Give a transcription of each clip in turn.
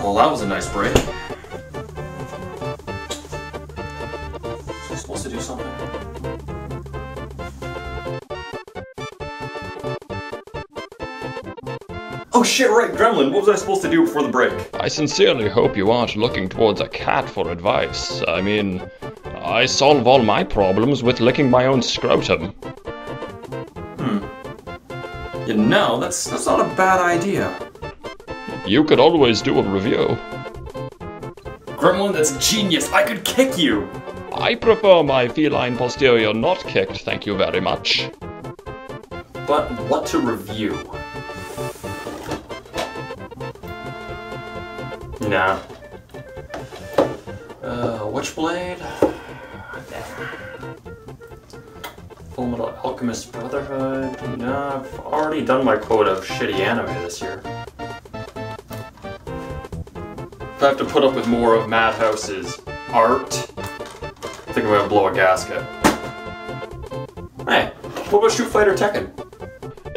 Well, that was a nice break. Was I supposed to do something? Oh shit, right, Gremlin, what was I supposed to do before the break? I sincerely hope you aren't looking towards a cat for advice. I mean, I solve all my problems with licking my own scrotum. You know, that's not a bad idea. You could always do a review. Gremlin, that's genius! I could kick you! I prefer my feline posterior not kicked, thank you very much. But what to review? Nah. Witchblade? Fullmetal Alchemist Brotherhood? Nah, I've already done my quota of shitty anime this year. If I have to put up with more of Madhouse's art, I think I'm gonna blow a gasket. Hey, what about Shootfighter Tekken?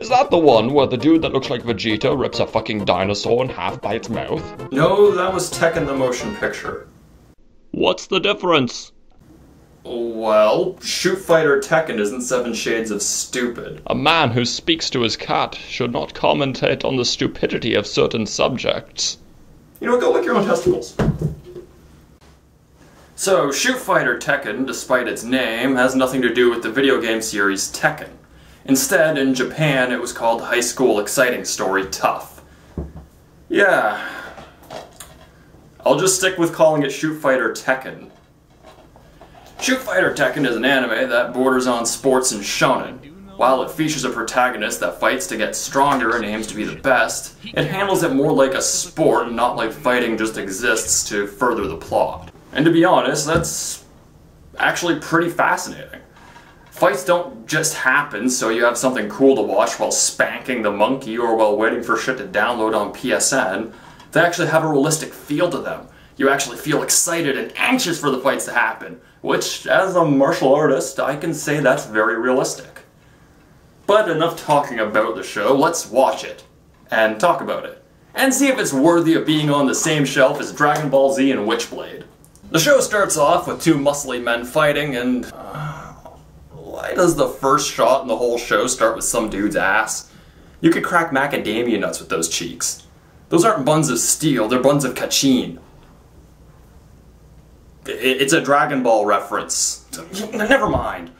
Is that the one where the dude that looks like Vegeta rips a fucking dinosaur in half by its mouth? No, that was Tekken the motion picture. What's the difference? Well, Shootfighter Tekken isn't 7 Shades of Stupid. A man who speaks to his cat should not commentate on the stupidity of certain subjects. You know what, go lick your own testicles. So, Shootfighter Tekken, despite its name, has nothing to do with the video game series Tekken. Instead, in Japan, it was called High School Exciting Story Tough. Yeah. I'll just stick with calling it Shootfighter Tekken. Shootfighter Tekken is an anime that borders on sports and shonen. While it features a protagonist that fights to get stronger and aims to be the best, it handles it more like a sport and not like fighting just exists to further the plot. And to be honest, that's actually pretty fascinating. Fights don't just happen so you have something cool to watch while spanking the monkey or while waiting for shit to download on PSN. They actually have a realistic feel to them. You actually feel excited and anxious for the fights to happen, which, as a martial artist, I can say that's very realistic. But enough talking about the show, let's watch it, and talk about it, and see if it's worthy of being on the same shelf as Dragon Ball Z and Witchblade. The show starts off with 2 muscly men fighting, and why does the first shot in the whole show start with some dude's ass? You could crack macadamia nuts with those cheeks. Those aren't buns of steel, they're buns of kachin. It's a Dragon Ball reference. Never mind.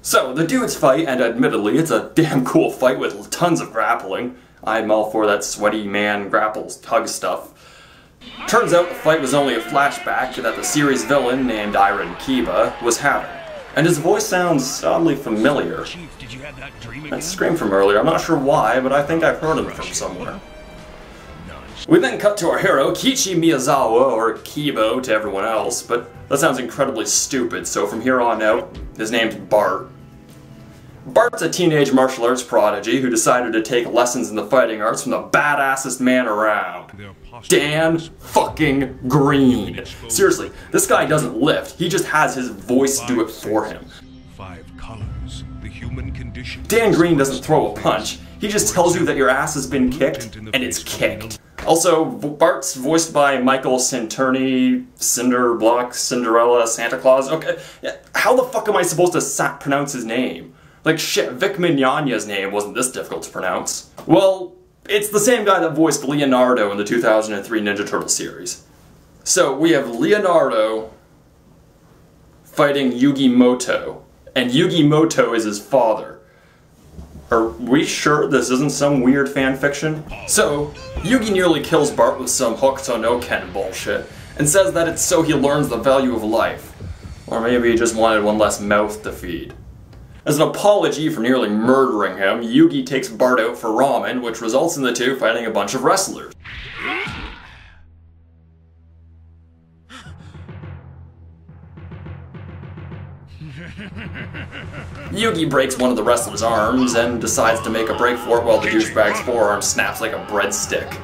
So, the dudes fight, and admittedly, it's a damn cool fight with tons of grappling. I'm all for that sweaty man grapples hug stuff. Turns out the fight was only a flashback that the series villain named Iron Kiba was having. And his voice sounds oddly familiar. That scream from earlier, I'm not sure why, but I think I've heard him from somewhere. We then cut to our hero, Kiichi Miyazawa, or Kibo to everyone else, but that sounds incredibly stupid, so from here on out, his name's Bart. Bart's a teenage martial arts prodigy who decided to take lessons in the fighting arts from the badassest man around, Dan fucking Green. Seriously, this guy doesn't lift, he just has his voice do it for him. 5 colors, the human condition. Dan Green doesn't throw a punch, he just tells you that your ass has been kicked, and it's kicked. Also, Bart's voiced by Michael Santurni, Cinderblock, Cinderella, Santa Claus. Okay, how the fuck am I supposed to pronounce his name? Like shit, Vic Mignogna's name wasn't this difficult to pronounce. Well, it's the same guy that voiced Leonardo in the 2003 Ninja Turtle series. So, we have Leonardo fighting Yugi Moto, and Yugi Moto is his father. Are we sure this isn't some weird fan fiction? So, Yugi nearly kills Bart with some Hokuto no Ken bullshit, and says that it's so he learns the value of life. Or maybe he just wanted one less mouth to feed. As an apology for nearly murdering him, Yugi takes Bart out for ramen, which results in the two fighting a bunch of wrestlers. Yugi breaks one of the wrestler's arms and decides to make a break for it while the douchebag's forearm snaps like a breadstick.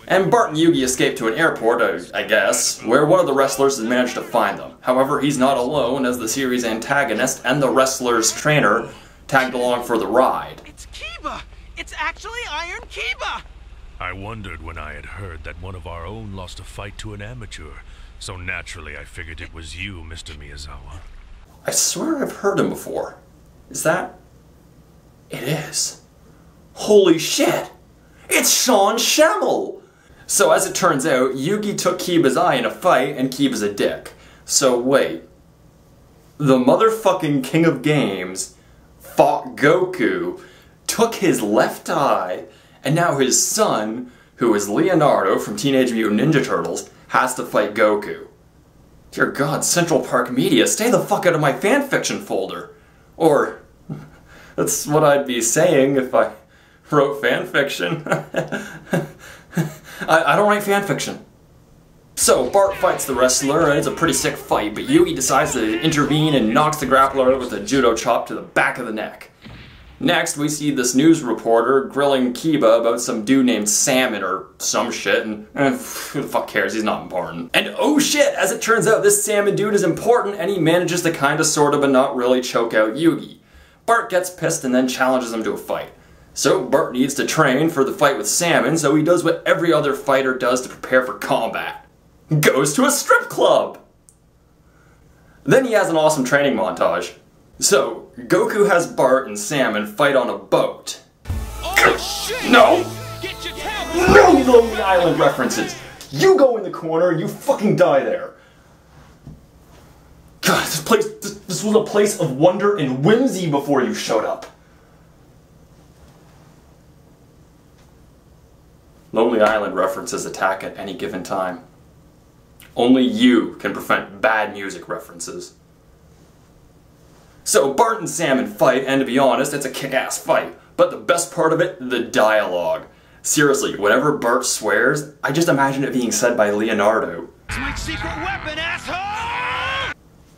And Bart and Yugi escape to an airport, I guess, where one of the wrestlers has managed to find them. However, he's not alone, as the series' antagonist and the wrestler's trainer tagged along for the ride. It's Kiba! It's actually Iron Kiba! I wondered when I had heard that one of our own lost a fight to an amateur, so naturally I figured it was you, Mr. Miyazawa. I swear I've heard him before. Is that... It is. Holy shit! It's Sean Schemmel! So as it turns out, Yugi took Kiba's eye in a fight, and Kiba's a dick. So wait. The motherfucking King of Games fought Goku, took his left eye, and now his son, who is Leonardo from Teenage Mutant Ninja Turtles, has to fight Goku. Dear God, Central Park Media, stay the fuck out of my fanfiction folder. Or, that's what I'd be saying if I wrote fanfiction. I don't write fanfiction. So, Bart fights the wrestler, and it's a pretty sick fight, but Yugi decides to intervene and knocks the grappler out with a judo chop to the back of the neck. Next, we see this news reporter grilling Kiba about some dude named Salmon or some shit, and who the fuck cares, he's not important. And oh shit, as it turns out, this Salmon dude is important, and he manages to kinda sorta but not really choke out Yugi. Bart gets pissed and then challenges him to a fight. So Bart needs to train for the fight with Salmon, so he does what every other fighter does to prepare for combat. Goes to a strip club! Then he has an awesome training montage. So, Goku has Bart and Salmon fight on a boat. Oh shit! No! Get your No Lonely Island references! You go in the corner and you fucking die there! God, this was a place of wonder and whimsy before you showed up. Lonely Island references attack at any given time. Only you can prevent bad music references. So Bart and Salmon fight, and to be honest, it's a kick-ass fight. But the best part of it, the dialogue. Seriously, whenever Bart swears, I just imagine it being said by Leonardo. It's my secret weapon, asshole!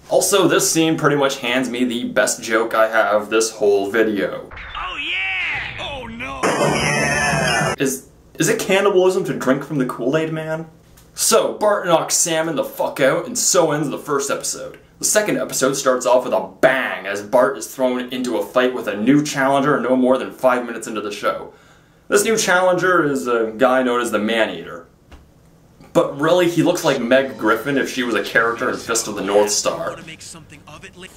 Also, this scene pretty much hands me the best joke I have this whole video. Oh yeah! Oh no! Is it cannibalism to drink from the Kool-Aid Man? So, Bart knocks Salmon the fuck out, and so ends the first episode. The second episode starts off with a bang as Bart is thrown into a fight with a new challenger no more than 5 minutes into the show. This new challenger is a guy known as the Man-Eater. But really, he looks like Meg Griffin if she was a character in Fist of the North Star.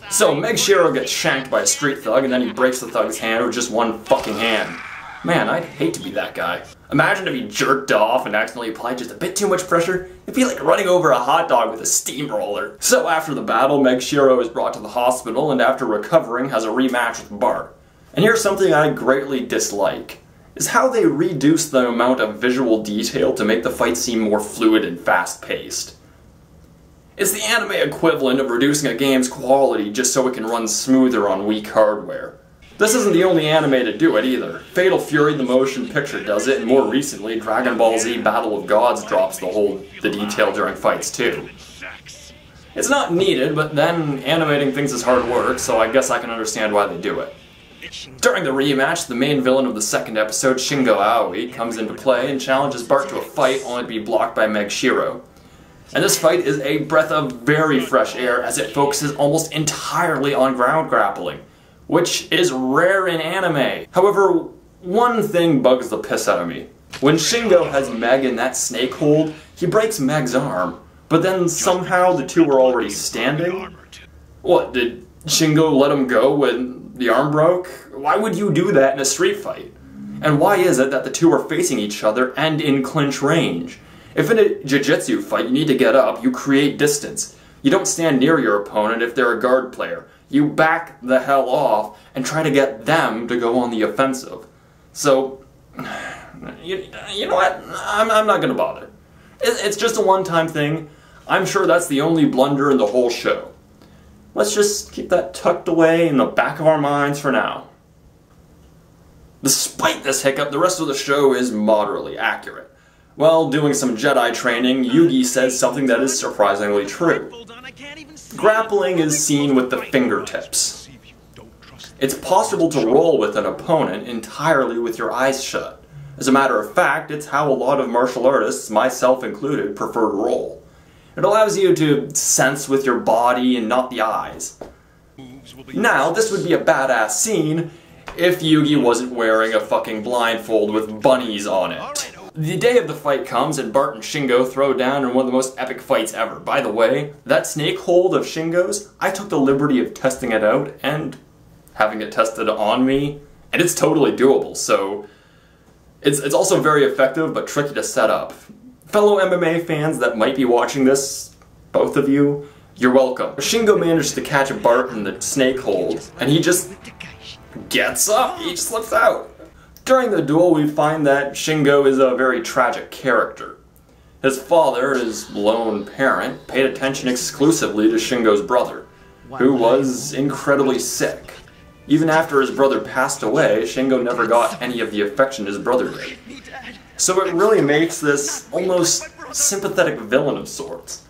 So Meg Shiro gets shanked by a street thug, and then he breaks the thug's hand with just one fucking hand. Man, I'd hate to be that guy. Imagine if he jerked off and accidentally applied just a bit too much pressure. It'd be like running over a hot dog with a steamroller. So after the battle, Meg Shiro is brought to the hospital and after recovering has a rematch with Bart. And here's something I greatly dislike, is how they reduce the amount of visual detail to make the fight seem more fluid and fast-paced. It's the anime equivalent of reducing a game's quality just so it can run smoother on weak hardware. This isn't the only anime to do it either. Fatal Fury the motion picture does it, and more recently, Dragon Ball Z Battle of Gods drops the detail during fights too. It's not needed, but then animating things is hard work, so I guess I can understand why they do it. During the rematch, the main villain of the second episode, Shingo Aoi, comes into play and challenges Bart to a fight only to be blocked by Meg Shiro. And this fight is a breath of very fresh air as it focuses almost entirely on ground grappling, which is rare in anime. However, one thing bugs the piss out of me. When Shingo has Meg in that snake hold, he breaks Meg's arm, but then somehow the two are already standing? What, did Shingo let him go when the arm broke? Why would you do that in a street fight? And why is it that the two are facing each other and in clinch range? If in a jiu-jitsu fight you need to get up, you create distance. You don't stand near your opponent if they're a guard player. You back the hell off and try to get them to go on the offensive. So, you know what? I'm not gonna bother. It's just a one-time thing. I'm sure that's the only blunder in the whole show. Let's just keep that tucked away in the back of our minds for now. Despite this hiccup, the rest of the show is moderately accurate. While doing some Jedi training, Yugi says something that is surprisingly true. Grappling is seen with the fingertips. It's possible to roll with an opponent entirely with your eyes shut. As a matter of fact, it's how a lot of martial artists, myself included, prefer to roll. It allows you to sense with your body and not the eyes. Now, this would be a badass scene if Yugi wasn't wearing a fucking blindfold with bunnies on it. The day of the fight comes and Bart and Shingo throw down in one of the most epic fights ever. By the way, that snake hold of Shingo's, I took the liberty of testing it out and having it tested on me, and it's totally doable, so it's also very effective but tricky to set up. Fellow MMA fans that might be watching this, both of you, you're welcome. Shingo manages to catch Bart in the snake hold, and he just gets up, he slips out. During the duel, we find that Shingo is a very tragic character. His father, his lone parent, paid attention exclusively to Shingo's brother, who was incredibly sick. Even after his brother passed away, Shingo never got any of the affection his brother did. So it really makes this almost sympathetic villain of sorts.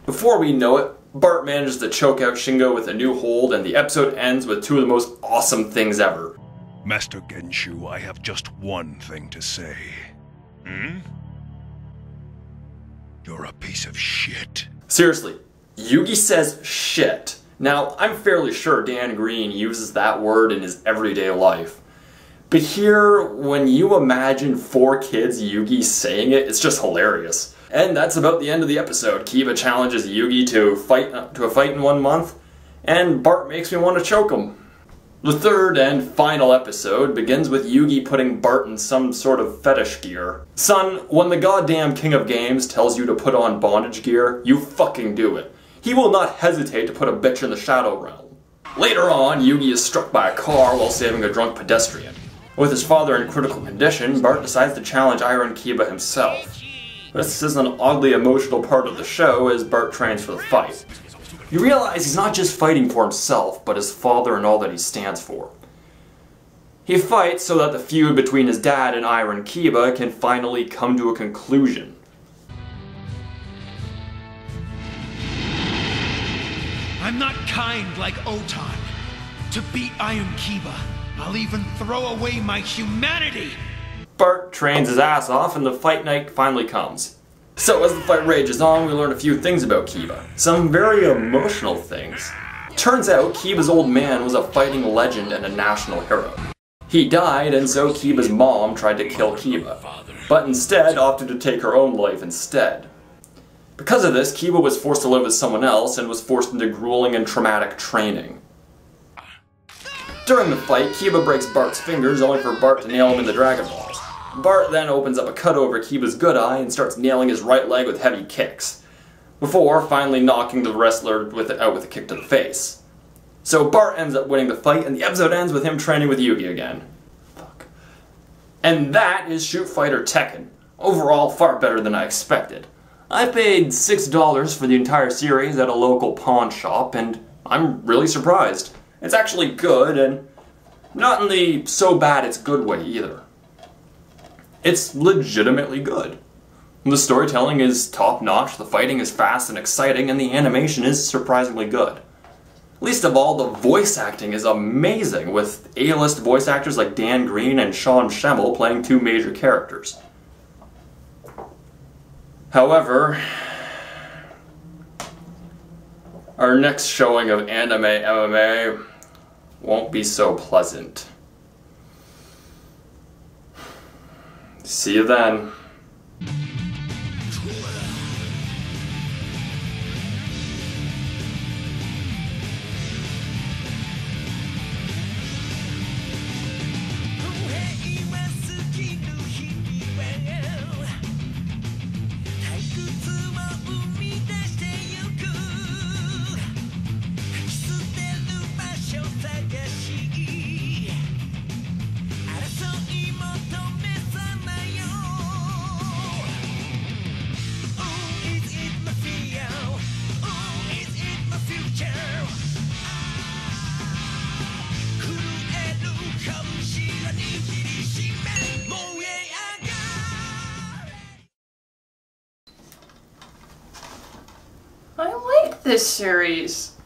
Before we know it, Bart manages to choke out Shingo with a new hold, and the episode ends with two of the most awesome things ever. Master Genshu, I have just one thing to say. You're a piece of shit. Seriously, Yugi says shit. Now, I'm fairly sure Dan Green uses that word in his everyday life. But here, when you imagine 4 kids Yugi saying it, it's just hilarious. And that's about the end of the episode. Kiba challenges Yugi to a fight in 1 month, and Bart makes me want to choke him. The third and final episode begins with Yugi putting Bart in some sort of fetish gear. Son, when the goddamn king of games tells you to put on bondage gear, you fucking do it. He will not hesitate to put a bitch in the shadow realm. Later on, Yugi is struck by a car while saving a drunk pedestrian. With his father in critical condition, Bart decides to challenge Iron Kiba himself. This is an oddly emotional part of the show as Bart trains for the fight. You realize he's not just fighting for himself, but his father and all that he stands for. He fights so that the feud between his dad and Iron Kiba can finally come to a conclusion. I'm not kind like Otan. To beat Iron Kiba, I'll even throw away my humanity! Bart trains his ass off and the fight night finally comes. So as the fight rages on, we learn a few things about Kiba. Some very emotional things. Turns out Kiba's old man was a fighting legend and a national hero. He died, and so Kiba's mom tried to kill Kiba, but instead opted to take her own life instead. Because of this, Kiba was forced to live with someone else and was forced into grueling and traumatic training. During the fight, Kiba breaks Bart's fingers only for Bart to nail him in the Dragon Balls. Bart then opens up a cut over Kiba's good eye and starts nailing his right leg with heavy kicks, before finally knocking the wrestler out with a kick to the face. So Bart ends up winning the fight, and the episode ends with him training with Yugi again. Fuck. And that is Shootfighter Tekken. Overall, far better than I expected. I paid $6 for the entire series at a local pawn shop, and I'm really surprised. It's actually good, and not in the so bad it's good way either. It's legitimately good. The storytelling is top-notch, the fighting is fast and exciting, and the animation is surprisingly good. Least of all, the voice acting is amazing, with A-list voice actors like Dan Green and Sean Schemmel playing 2 major characters. However, our next showing of anime MMA won't be so pleasant. See you then. I like this series.